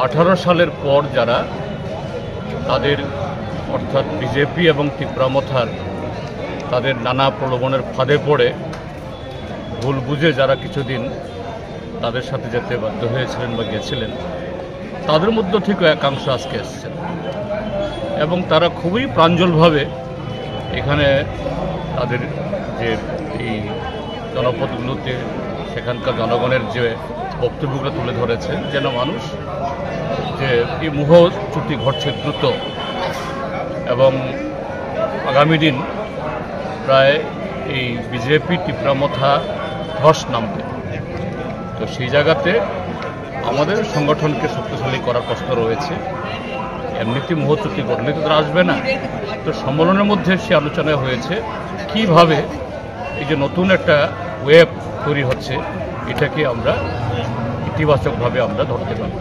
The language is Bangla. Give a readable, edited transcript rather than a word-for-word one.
18 সালের পর যারা তাদের অর্থাৎ বিজেপি এবং তীব্রামথার তাদের নানা প্রলোভনের ফাঁদে পড়ে ভুল বুঝে যারা কিছুদিন তাদের সাথে যেতে বাধ্য হয়েছিলেন বা গেছিলেন, তাদের মধ্যে থেকেও একাংশ আজকে এসছেন এবং তারা খুবই প্রাঞ্জলভাবে এখানে তাদের যে এই জনপদগুলোতে সেখানকার জনগণের যে বক্তব্যগুলো তুলে ধরেছেন, যেন মানুষ যে এই মুহ চ্যুতি ঘটছে দ্রুত এবং আগামী দিন প্রায় এই বিজেপি তীব্রামথা ধস নামবে। তো সেই জায়গাতে আমাদের সংগঠনকে শক্তিশালী করার প্রশ্ন রয়েছে। এমনিতে মুহূর্তটি ঘটলে তো তারা আসবে না। তো সম্মেলনের মধ্যে সে আলোচনা হয়েছে কিভাবে এই যে নতুন একটা ওয়েব তৈরি হচ্ছে, এটাকে আমরা ইতিবাচকভাবে আমরা ধরতে পারি।